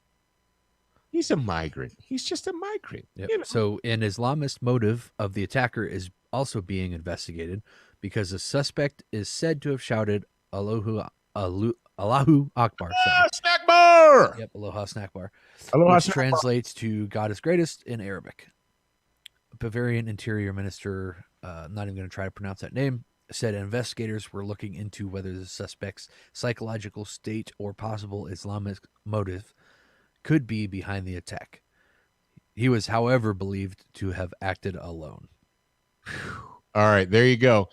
He's a migrant. He's just a migrant. Yep. So an Islamist motive of the attacker is also being investigated because the suspect is said to have shouted Allahu Akbar. Snack bar. Yep, Aloha Snack Bar, Aloha which snack translates to God is greatest in Arabic. Bavarian Interior Minister, not even going to try to pronounce that name, said investigators were looking into whether the suspect's psychological state or possible Islamic motive could be behind the attack. He was, however, believed to have acted alone. All right, there you go.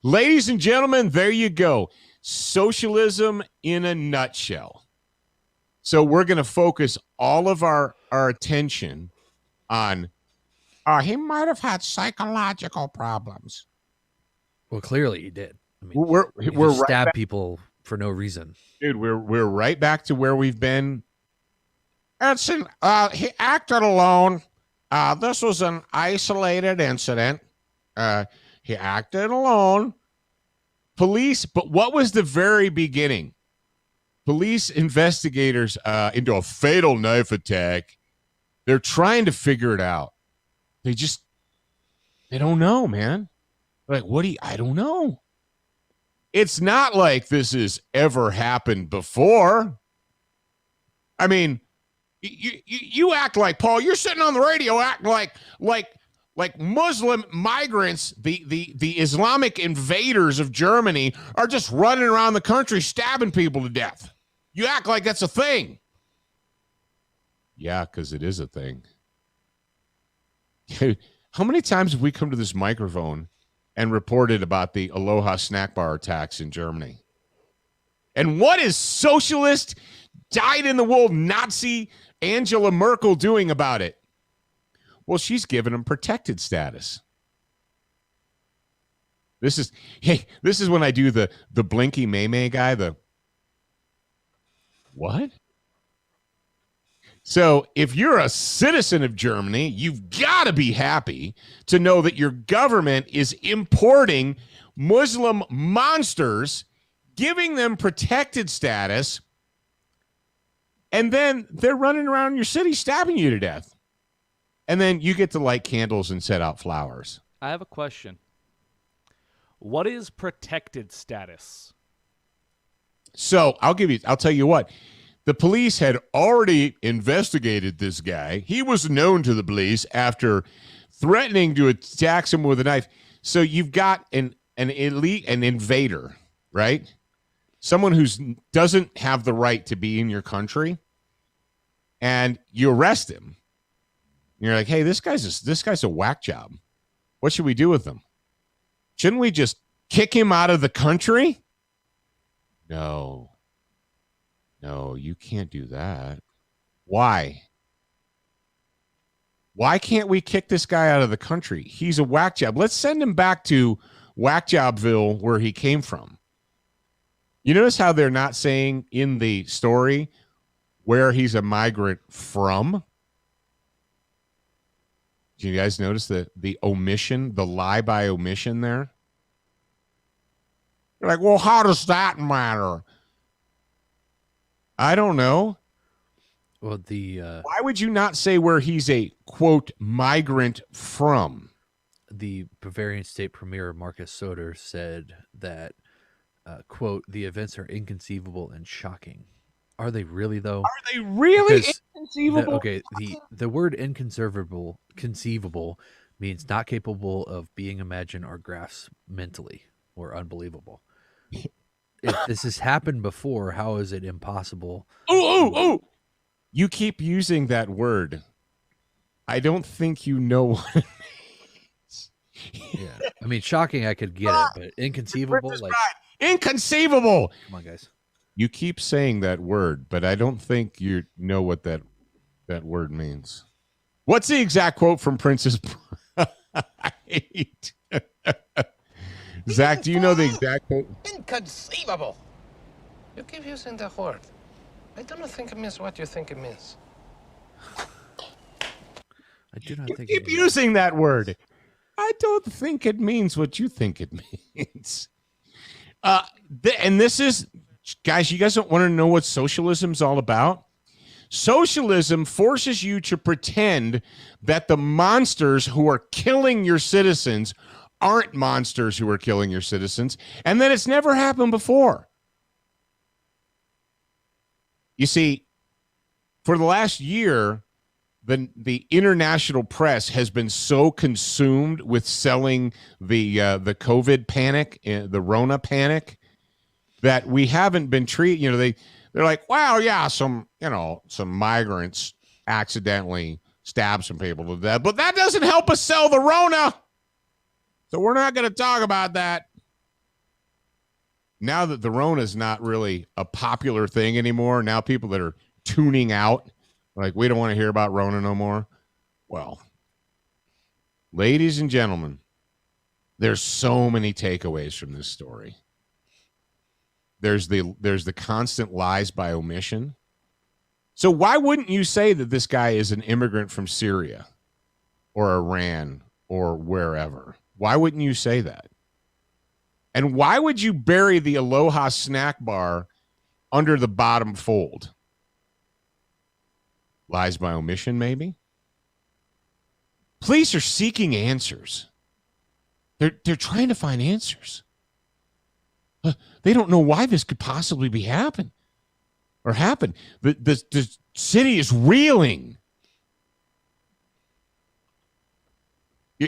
Ladies and gentlemen, there you go. Socialism in a nutshell. So we're going to focus all of our attention on he might have had psychological problems. Well, clearly he did. I mean, we're he right just stabbed back, people for no reason. dude. We're right back to where we've been. He acted alone. This was an isolated incident. He acted alone. Police, but what was the very beginning? Police investigators into a fatal knife attack. They're trying to figure it out. They don't know, man. Like, I don't know. It's not like this has ever happened before. I mean, you act like, Paul, you're sitting on the radio acting like Muslim migrants, the Islamic invaders of Germany are just running around the country stabbing people to death. You act like that's a thing. Yeah, because it is a thing. How many times have we come to this microphone and reported about the Aloha Snack Bar attacks in Germany? And what is socialist, dyed-in-the-wool Nazi Angela Merkel doing about it? Well, she's given them protected status. This is when I do the Blinky May guy, what? So if you're a citizen of Germany, you've got to be happy to know that your government is importing Muslim monsters, giving them protected status, and then they're running around your city stabbing you to death. And then you get to light candles and set out flowers. I have a question. What is protected status? So I'll tell you what. The police had already investigated this guy. He was known to the police after threatening to attack someone with a knife. So you've got an invader, right? Someone who doesn't have the right to be in your country, and you arrest him. You're like, hey, this guy's a whack job. What should we do with him? Shouldn't we just kick him out of the country? No, you can't do that. Why? Why can't we kick this guy out of the country? He's a whack job. Let's send him back to Whack Jobville where he came from. You notice how they're not saying in the story where he's a migrant from? Do you guys notice the omission, the lie by omission there? You're like, well, how does that matter? I don't know. Well, why would you not say where he's a, quote, migrant from? The Bavarian state premier, Markus Söder, said that, quote, the events are inconceivable and shocking. Are they really, though? Are they really inconceivable? The word inconceivable means not capable of being imagined or grasped mentally, or unbelievable. If this has happened before, how is it impossible? Oh! You keep using that word. I don't think you know what it means. Yeah. I mean, shocking, I could get it, but inconceivable? Inconceivable! Come on, guys. You keep saying that word, but I don't think you know what that word means. What's the exact quote from Princess Bride? Zach, do you know the exact quote? Inconceivable. You keep using the word. I do not think it means what you think it means. I do not think Keep using that word. I don't think it means what you think it means. And this is, guys, you guys don't want to know what socialism's all about? Socialism forces you to pretend that the monsters who are killing your citizens aren't monsters who are killing your citizens, and that it's never happened before. You see, for the last year, the international press has been so consumed with selling the COVID panic, the Rona panic, that we haven't been treated. You know, they're like, wow, yeah, some migrants accidentally stabbed some people to death, but that doesn't help us sell the Rona. So we're not going to talk about that. Now that the Rona is not really a popular thing anymore, now people that are tuning out, like, we don't want to hear about Rona no more. Well, ladies and gentlemen, there's so many takeaways from this story. There's the constant lies by omission. So why wouldn't you say that this guy is an immigrant from Syria or Iran or wherever? Why wouldn't you say that? And why would you bury the Aloha snack bar under the bottom fold? Lies by omission, maybe? Police are seeking answers. They're trying to find answers. They don't know why this could possibly be happen. The city is reeling.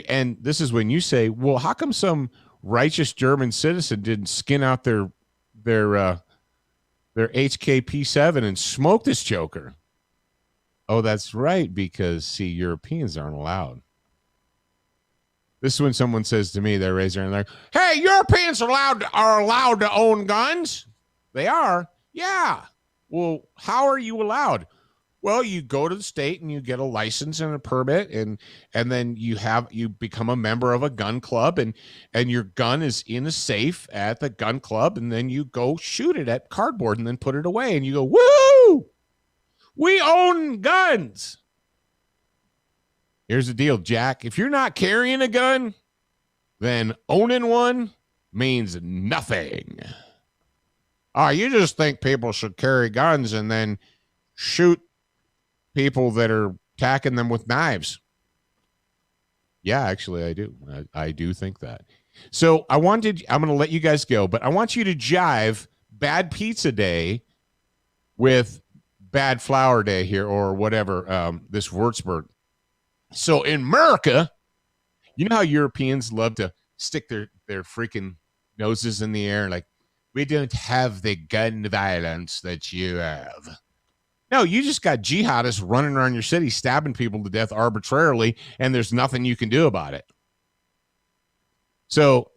And this is when you say, well, how come some righteous German citizen didn't skin out their HKP7 and smoke this joker? Oh, that's right, because, see, Europeans aren't allowed. This is when someone says to me, they raise their hand, like, hey, Europeans are allowed to own guns? They are? Yeah. Well, how are you allowed? Well, you go to the state and you get a license and a permit, and then you become a member of a gun club, and your gun is in a safe at the gun club, and then you go shoot it at cardboard and then put it away, and you go, woo! We own guns. Here's the deal, Jack. If you're not carrying a gun, then owning one means nothing. Oh, you just think people should carry guns and then shoot people that are attacking them with knives. Yeah, actually, I do. I do think that. So I'm going to let you guys go, but I want you to jive Bad Pizza Day with Bad Flour Day here, or whatever, this Würzburg. So in America, you know how Europeans love to stick their freaking noses in the air, like, we don't have the gun violence that you have. No, you just got jihadists running around your city, stabbing people to death arbitrarily, and there's nothing you can do about it. So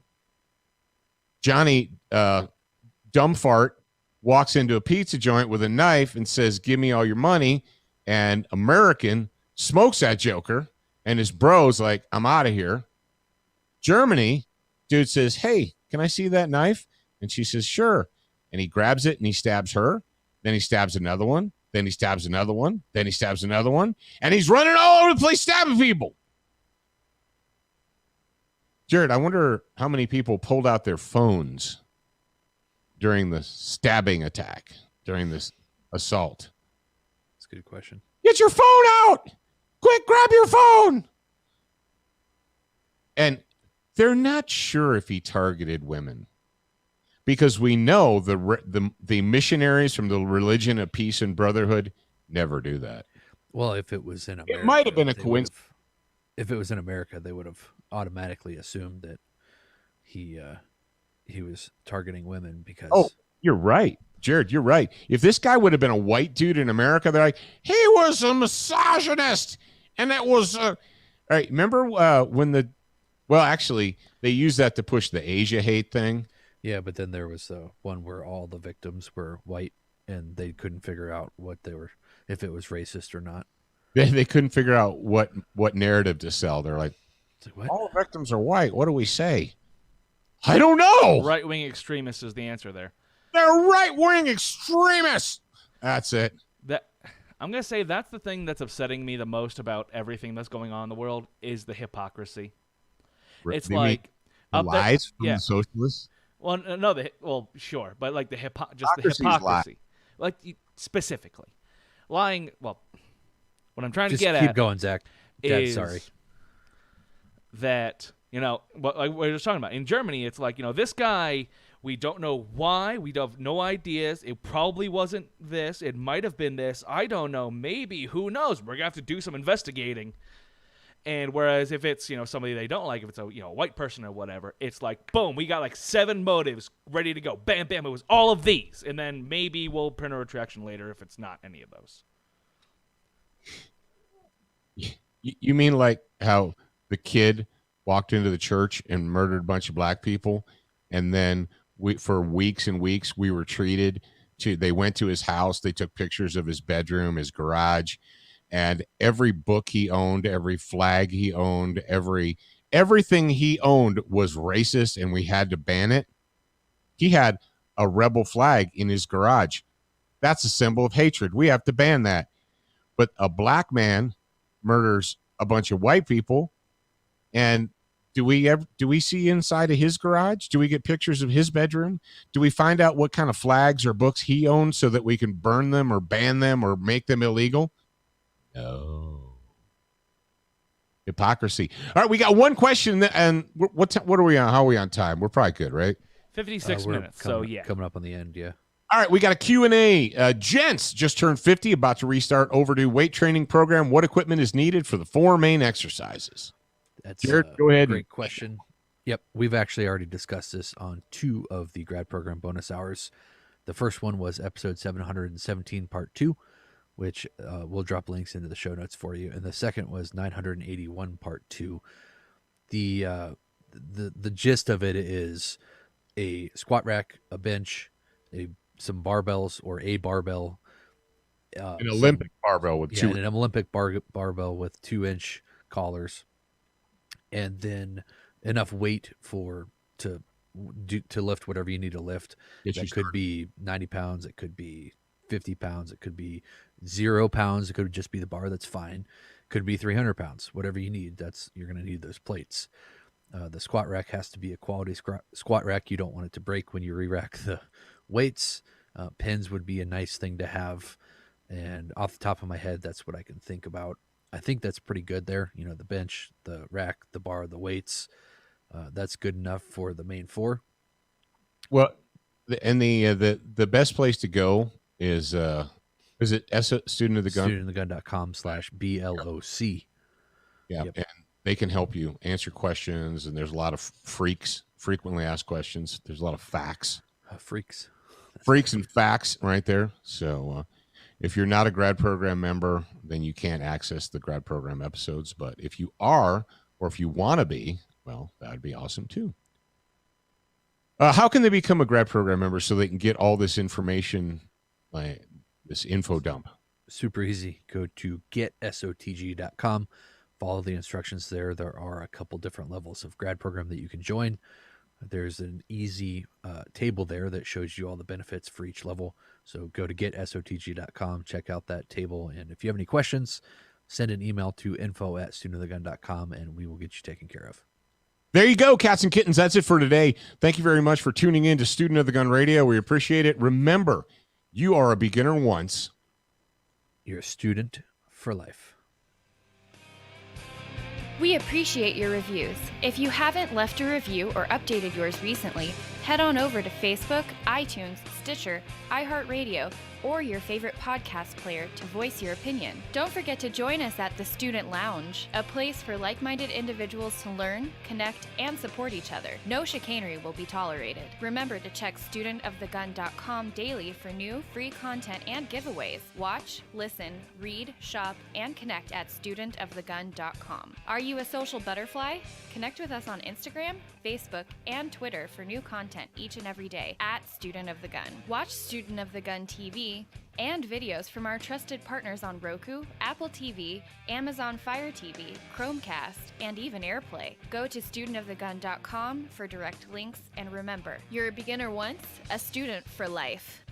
Johnny, dumb fart, walks into a pizza joint with a knife and says, give me all your money. And American smokes that joker, and his bro's like, I'm out of here. Germany, dude says, hey, can I see that knife? And she says, sure. And he grabs it and he stabs her. Then he stabs another one. Then he stabs another one. Then he stabs another one. And he's running all over the place stabbing people. Jared, I wonder how many people pulled out their phones during the stabbing attack, during this assault. That's a good question. Get your phone out! Quick, grab your phone! And they're not sure if he targeted women, because we know the missionaries from the religion of peace and brotherhood never do that. Well, if it was in America, it might have been a coincidence. If it was in America, they would have automatically assumed that he was targeting women because. Oh, you're right, Jared. You're right. If this guy would have been a white dude in America, they're like, he was a misogynist, and that was all right. Remember when actually they used that to push the Asia hate thing. Yeah, but then there was one where all the victims were white, and they couldn't figure out if it was racist or not. They couldn't figure out what narrative to sell. They're like, what? All the victims are white. What do we say? I don't know. Right-wing extremists is the answer there. They're right-wing extremists. That's it. I'm going to say that's the thing that's upsetting me the most about everything that's going on in the world is the hypocrisy. It's You like mean the lies from the socialists. Well, no, sure, but like the Hypocrisy is hypocrisy, like specifically lying. Well, what I'm trying Just to get keep at going, Zach. Dead is sorry. that what like we were just talking about in Germany. It's like this guy. We don't know why. We have no ideas. It probably wasn't this. It might have been this. I don't know. Maybe. Who knows? We're gonna have to do some investigating. And whereas if it's somebody they don't like, if it's a white person or whatever, it's like boom, we got like 7 motives ready to go. Bam, bam. It was all of these, and then maybe we'll print a retraction later if it's not any of those. You mean like how the kid walked into the church and murdered a bunch of black people, and then for weeks and weeks we were treated to. They went to his house. They took pictures of his bedroom, his garage. And every book he owned, every flag he owned, everything he owned was racist, and we had to ban it. He had a rebel flag in his garage. That's a symbol of hatred. We have to ban that. But a black man murders a bunch of white people, and do we see inside of his garage? Do we get pictures of his bedroom? Do we find out what kind of flags or books he owns so that we can burn them or ban them or make them illegal? No. Hypocrisy. All right, we got one question, and what are we on? How are we on time? We're probably good, right? 56 minutes. Coming up on the end, yeah. All right, we got a Q&A. Gents just turned 50, about to restart overdue weight training program. What equipment is needed for the 4 main exercises? That's Jared, go ahead. Great question. Yep, we've actually already discussed this on 2 of the grad program bonus hours. The first one was episode 717, part 2. Which we'll drop links into the show notes for you. And the second was 981 part 2. The gist of it is a squat rack, a bench, some barbells or a barbell. An Olympic barbell with an Olympic barbell with 2-inch collars. And then enough weight to lift whatever you need to lift. That could be 90 pounds. It could be 50 pounds. It could be 0 pounds. It could just be the bar. That's fine. Could be 300 pounds. Whatever you need. You're going to need those plates. The squat rack has to be a quality squat rack. You don't want it to break when you re-rack the weights. Pins would be a nice thing to have. And off the top of my head, that's what I can think about. I think that's pretty good there. The bench, the rack, the bar, the weights. That's good enough for the main 4. Well, the best place to go is it Student of the Gun? studentofthegun.com/BLOC. Yeah, yep. And they can help you answer questions, and there's a lot of frequently asked questions. There's a lot of facts. Freaks and facts right there. So if you're not a grad program member, then you can't access the grad program episodes. But if you are, or if you want to be, well, that would be awesome too. How can they become a grad program member so they can get all this information, like this info dump? Super easy. Go to getsotg.com. Follow the instructions there. There are a couple different levels of grad program that you can join. There's an easy table there that shows you all the benefits for each level. So go to getsotg.com, check out that table. And if you have any questions, send an email to info@studentofthegun.com and we will get you taken care of. There you go, cats and kittens. That's it for today. Thank you very much for tuning in to Student of the Gun Radio. We appreciate it. Remember, you are a beginner once. You're a student for life. We appreciate your reviews. If you haven't left a review or updated yours recently, head on over to Facebook, iTunes, Stitcher, iHeartRadio, or your favorite podcast player to voice your opinion. Don't forget to join us at the Student Lounge, a place for like-minded individuals to learn, connect, and support each other. No chicanery will be tolerated. Remember to check studentofthegun.com daily for new, free content and giveaways. Watch, listen, read, shop, and connect at studentofthegun.com. Are you a social butterfly? Connect with us on Instagram, Facebook, and Twitter for new content each and every day at Student of the Gun. Watch Student of the Gun TV and videos from our trusted partners on Roku, Apple TV, Amazon Fire TV, Chromecast, and even AirPlay. Go to studentofthegun.com for direct links, and remember, you're a beginner once, a student for life.